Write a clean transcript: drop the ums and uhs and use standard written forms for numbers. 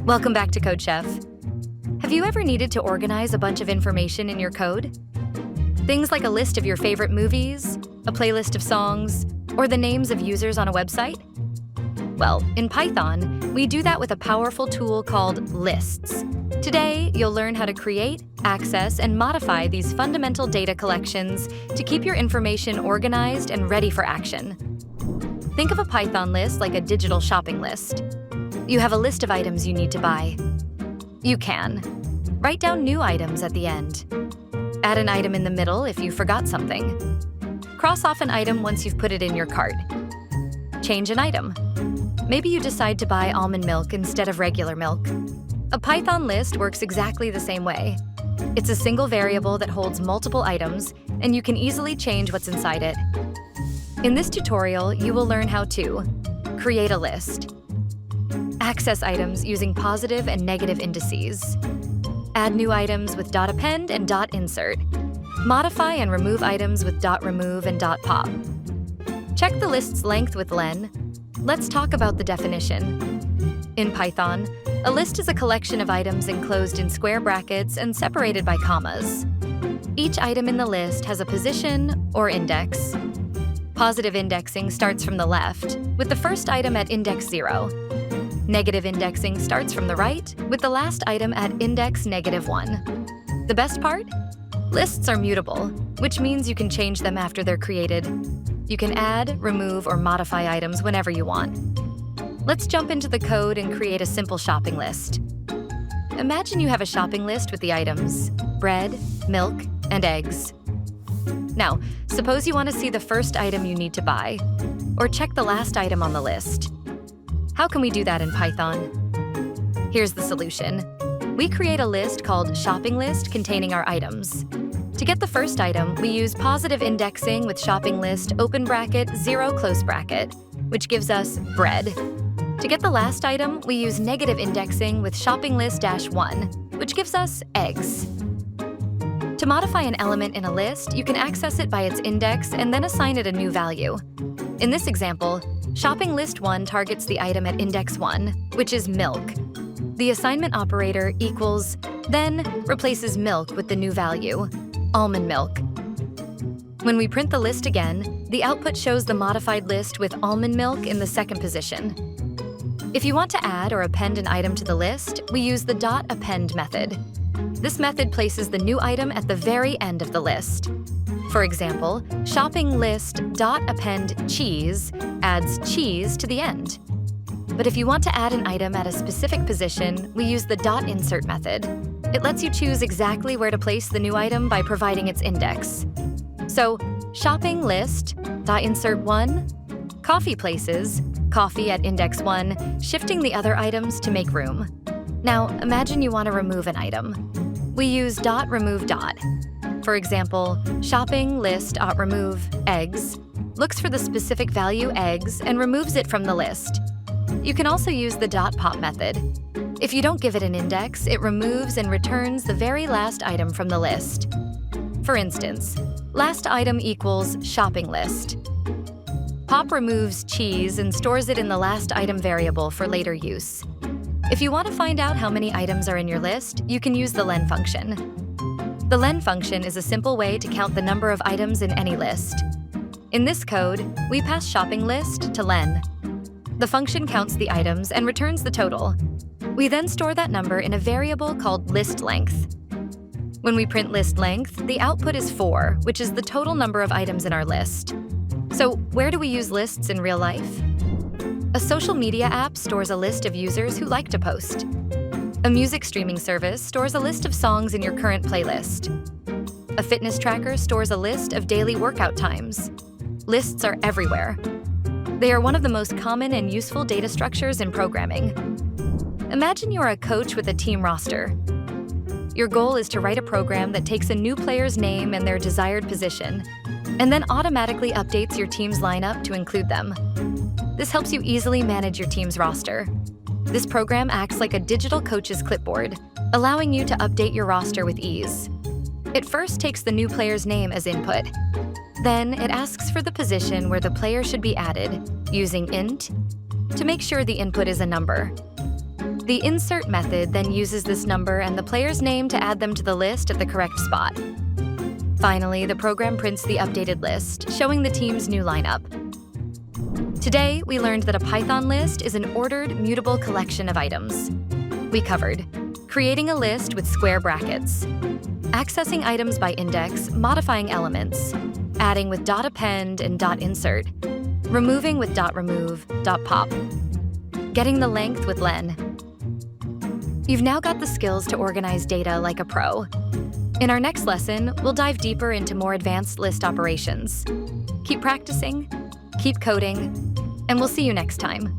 Welcome back to CodeChef. Have you ever needed to organize a bunch of information in your code? Things like a list of your favorite movies, a playlist of songs, or the names of users on a website? Well, in Python, we do that with a powerful tool called lists. Today, you'll learn how to create, access, and modify these fundamental data collections to keep your information organized and ready for action. Think of a Python list like a digital shopping list. You have a list of items you need to buy. You can write down new items at the end. Add an item in the middle if you forgot something. Cross off an item once you've put it in your cart. Change an item. Maybe you decide to buy almond milk instead of regular milk. A Python list works exactly the same way. It's a single variable that holds multiple items, and you can easily change what's inside it. In this tutorial, you will learn how to create a list, access items using positive and negative indices, add new items with .append and .insert, modify and remove items with .remove and .pop. Check the list's length with len. Let's talk about the definition. In Python, a list is a collection of items enclosed in square brackets and separated by commas. Each item in the list has a position or index. Positive indexing starts from the left, with the first item at index 0. Negative indexing starts from the right, with the last item at index -1. The best part? Lists are mutable, which means you can change them after they're created. You can add, remove, or modify items whenever you want. Let's jump into the code and create a simple shopping list. Imagine you have a shopping list with the items bread, milk, and eggs. Now, suppose you want to see the first item you need to buy, or check the last item on the list. How can we do that in Python? Here's the solution. We create a list called shopping list containing our items. To get the first item, we use positive indexing with shopping list open bracket 0 close bracket, which gives us bread. To get the last item, we use negative indexing with shopping list -1, which gives us eggs. To modify an element in a list, you can access it by its index and then assign it a new value. In this example, shopping list 1 targets the item at index 1, which is milk. The assignment operator equals, then replaces milk with the new value, almond milk. When we print the list again, the output shows the modified list with almond milk in the second position. If you want to add or append an item to the list, we use the .append method. This method places the new item at the very end of the list. For example, shopping list .append cheese adds cheese to the end. But if you want to add an item at a specific position, we use the .insert method. It lets you choose exactly where to place the new item by providing its index. So, shopping list .insert 1, coffee places, coffee at index 1, shifting the other items to make room. Now, imagine you want to remove an item. We use .remove. For example, shopping list .remove eggs looks for the specific value eggs and removes it from the list. You can also use the .pop method. If you don't give it an index, it removes and returns the very last item from the list. For instance, last item equals shopping list. Pop removes cheese and stores it in the last item variable for later use. If you want to find out how many items are in your list, you can use the len function. The len function is a simple way to count the number of items in any list. In this code, we pass shopping list to len. The function counts the items and returns the total. We then store that number in a variable called list length. When we print list length, the output is 4, which is the total number of items in our list. So, where do we use lists in real life? A social media app stores a list of users who like to post. A music streaming service stores a list of songs in your current playlist. A fitness tracker stores a list of daily workout times. Lists are everywhere. They are one of the most common and useful data structures in programming. Imagine you're a coach with a team roster. Your goal is to write a program that takes a new player's name and their desired position, and then automatically updates your team's lineup to include them. This helps you easily manage your team's roster. This program acts like a digital coach's clipboard, allowing you to update your roster with ease. It first takes the new player's name as input. Then it asks for the position where the player should be added, using int, to make sure the input is a number. The insert method then uses this number and the player's name to add them to the list at the correct spot. Finally, the program prints the updated list, showing the team's new lineup. Today, we learned that a Python list is an ordered, mutable collection of items. We covered creating a list with square brackets, accessing items by index, modifying elements, adding with .append and .insert, removing with .remove, .pop, getting the length with len. You've now got the skills to organize data like a pro. In our next lesson, we'll dive deeper into more advanced list operations. Keep practicing, keep coding, and we'll see you next time.